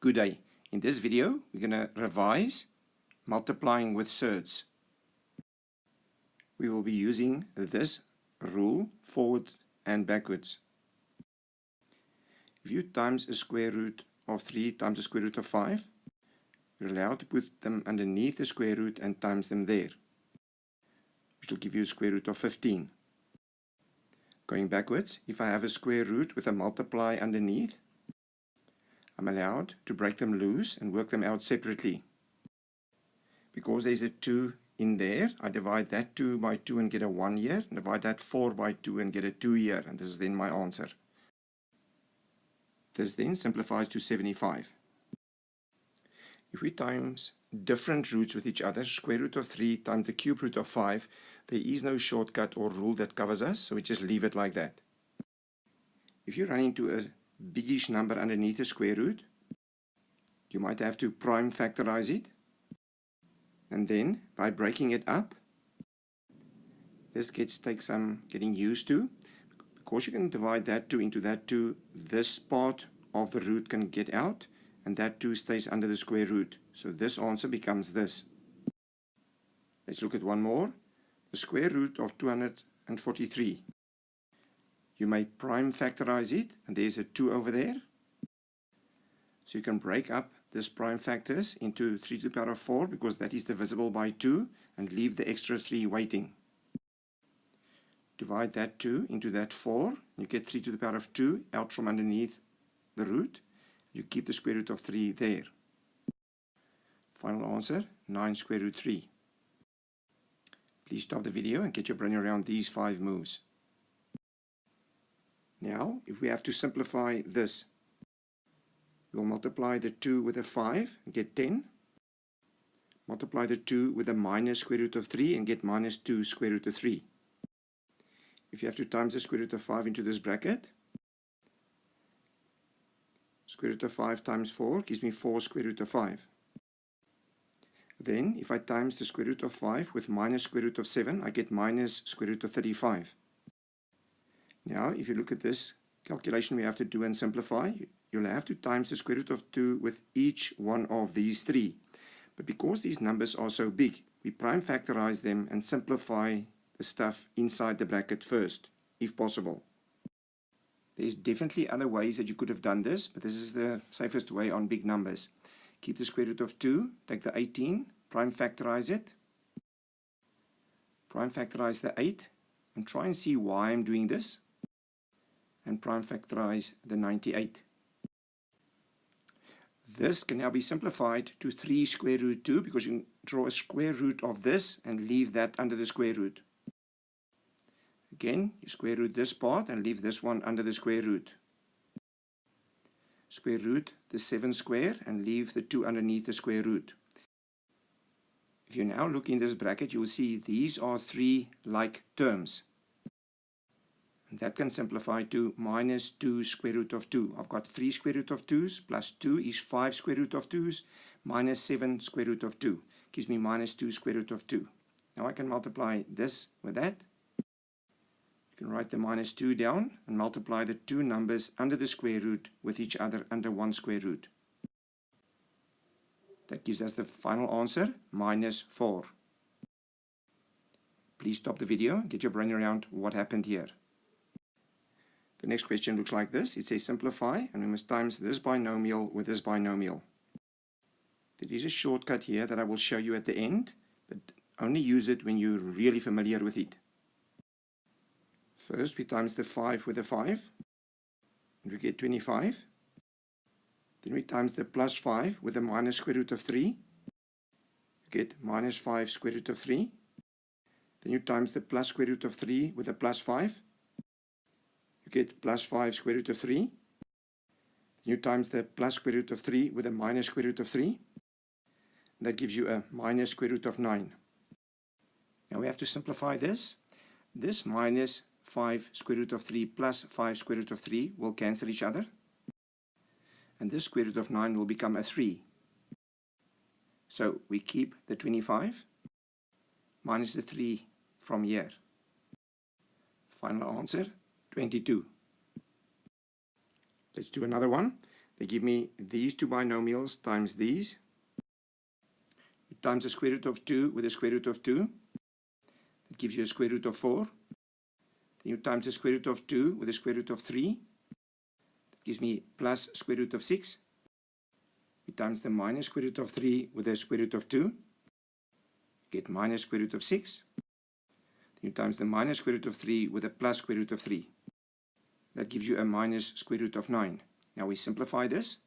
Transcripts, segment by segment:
Good day. In this video, we're going to revise multiplying with surds. We will be using this rule forwards and backwards. If you times a square root of 3 times the square root of 5, you're allowed to put them underneath the square root and times them there, which will give you a square root of 15. Going backwards, if I have a square root with a multiply underneath, I'm allowed to break them loose and work them out separately. Because there's a 2 in there, I divide that 2 by 2 and get a 1 here, and divide that 4 by 2 and get a 2 here, and this is then my answer. This then simplifies to 75. If we times different roots with each other, square root of 3 times the cube root of 5, there is no shortcut or rule that covers us, so we just leave it like that. If you run into a biggish number underneath the square root, you might have to prime factorize it, and then by breaking it up, this takes some getting used to. Because you can divide that 2 into that 2, this part of the root can get out, and that 2 stays under the square root. So this answer becomes this. Let's look at one more. The square root of 243. You may prime factorize it, and there's a 2 over there. So you can break up this prime factors into 3 to the power of 4, because that is divisible by 2, and leave the extra 3 waiting. Divide that 2 into that 4, you get 3 to the power of 2 out from underneath the root. You keep the square root of 3 there. Final answer, 9 square root 3. Please stop the video and get your brain around these 5 moves. Now, if we have to simplify this, we'll multiply the 2 with a 5 and get 10. Multiply the 2 with a minus square root of 3 and get minus 2 square root of 3. If you have to times the square root of 5 into this bracket, square root of 5 times 4 gives me 4 square root of 5. Then, if I times the square root of 5 with minus square root of 7, I get minus square root of 35. Now, if you look at this calculation we have to do and simplify, you'll have to times the square root of 2 with each one of these 3. But because these numbers are so big, we prime factorize them and simplify the stuff inside the bracket first, if possible. There's definitely other ways that you could have done this, but this is the safest way on big numbers. Keep the square root of 2, take the 18, prime factorize it, prime factorize the 8, and try and see why I'm doing this, and prime factorize the 98. This can now be simplified to 3 square root 2, because you can draw a square root of this and leave that under the square root. Again, you square root this part and leave this one under the square root. Square root the 7 square and leave the 2 underneath the square root. If you now look in this bracket, you will see these are 3 like terms. And that can simplify to minus 2 square root of 2. I've got 3 square root of 2's plus 2 is 5 square root of 2's minus 7 square root of 2. Gives me minus 2 square root of 2. Now I can multiply this with that. You can write the minus 2 down and multiply the 2 numbers under the square root with each other under 1 square root. That gives us the final answer, minus 4. Please stop the video and get your brain around what happened here. The next question looks like this. It says simplify, and we must times this binomial with this binomial. There is a shortcut here that I will show you at the end, but only use it when you're really familiar with it. First, we times the 5 with a 5, and we get 25. Then we times the plus 5 with a minus square root of 3. You get minus 5 square root of 3. Then you times the plus square root of 3 with a plus 5. You get plus 5 square root of 3. Then you times the plus square root of 3 with a minus square root of 3. And that gives you a minus square root of 9. Now we have to simplify this. This minus 5 square root of 3 plus 5 square root of 3 will cancel each other. And this square root of 9 will become a 3. So we keep the 25 minus the 3 from here. Final answer, 22. Let's do another one. They give me these two binomials times these. You times the square root of 2 with the square root of 2. That gives you a square root of 4. Then you times the square root of 2 with the square root of 3. That gives me plus square root of 6. You times the minus square root of 3 with the square root of 2. Get minus square root of 6. Then you times the minus square root of 3 with a plus square root of 3. That gives you a minus square root of 9. Now we simplify this.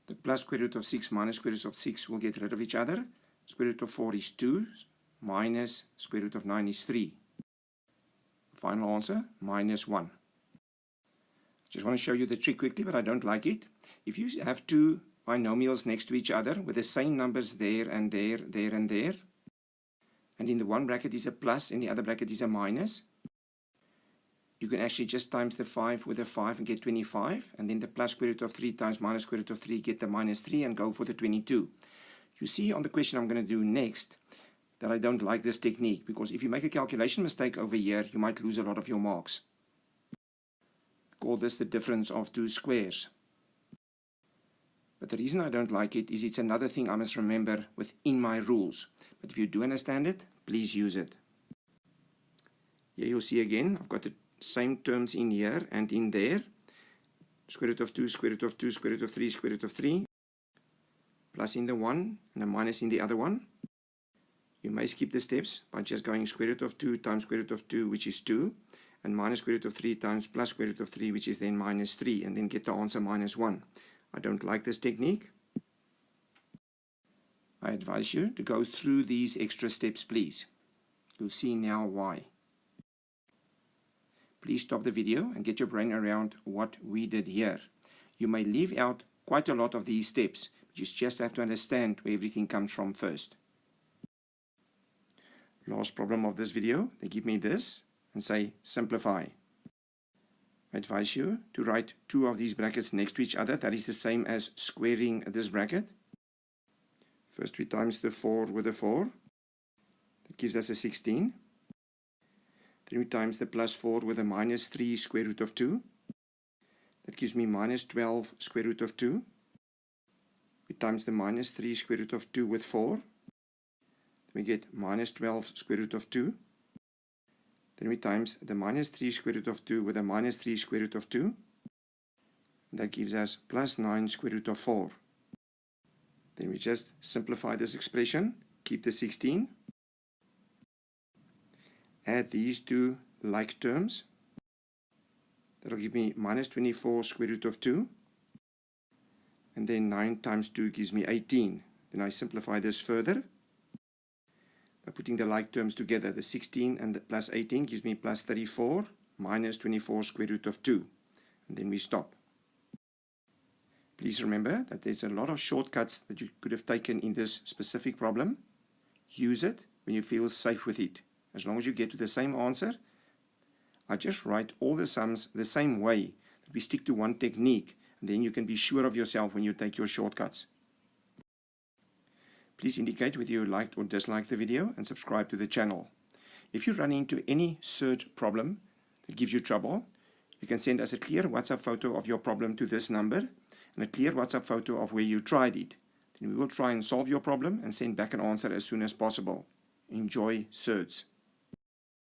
The plus square root of 6 minus square root of 6 will get rid of each other. Square root of 4 is 2, minus square root of 9 is 3. Final answer, minus 1. Just want to show you the trick quickly, but I don't like it. If you have two binomials next to each other with the same numbers there and there, there and there, and in the one bracket is a plus and the other bracket is a minus, you can actually just times the 5 with a 5 and get 25, and then the plus square root of 3 times minus square root of 3, get the minus 3 and go for the 22. You see on the question I'm going to do next that I don't like this technique, because if you make a calculation mistake over here, you might lose a lot of your marks. Call this the difference of two squares. But the reason I don't like it is it's another thing I must remember within my rules. But if you do understand it, please use it. Here you'll see again, I've got the same terms in here and in there. Square root of 2, square root of 2, square root of 3, square root of 3. Plus in the one and a minus in the other one. You may skip the steps by just going square root of 2 times square root of 2, which is 2. And minus square root of 3 times plus square root of 3, which is then minus 3. And then get the answer minus 1. I don't like this technique. I advise you to go through these extra steps, please. You'll see now why. Please stop the video and get your brain around what we did here. You may leave out quite a lot of these steps, but you just have to understand where everything comes from first. Last problem of this video, they give me this and say simplify. I advise you to write two of these brackets next to each other. That is the same as squaring this bracket. First we times the 4 with the 4. That gives us a 16. Then we times the plus 4 with a minus 3 square root of 2. That gives me minus 12 square root of 2. We times the minus 3 square root of 2 with 4. Then we get minus 12 square root of 2. Then we times the minus 3 square root of 2 with a minus 3 square root of 2. That gives us plus 9 square root of 4. Then we just simplify this expression, keep the 16. Add these two like terms. That'll give me minus 24 square root of 2. And then 9 times 2 gives me 18. Then I simplify this further. By putting the like terms together, the 16 and the plus 18 gives me plus 34 minus 24 square root of 2. And then we stop. Please remember that there's a lot of shortcuts that you could have taken in this specific problem. Use it when you feel safe with it. As long as you get to the same answer, I just write all the sums the same way, that we stick to one technique, and then you can be sure of yourself when you take your shortcuts. Please indicate whether you liked or disliked the video and subscribe to the channel. If you run into any Surds problem that gives you trouble, you can send us a clear WhatsApp photo of your problem to this number and a clear WhatsApp photo of where you tried it. Then we will try and solve your problem and send back an answer as soon as possible. Enjoy Surds.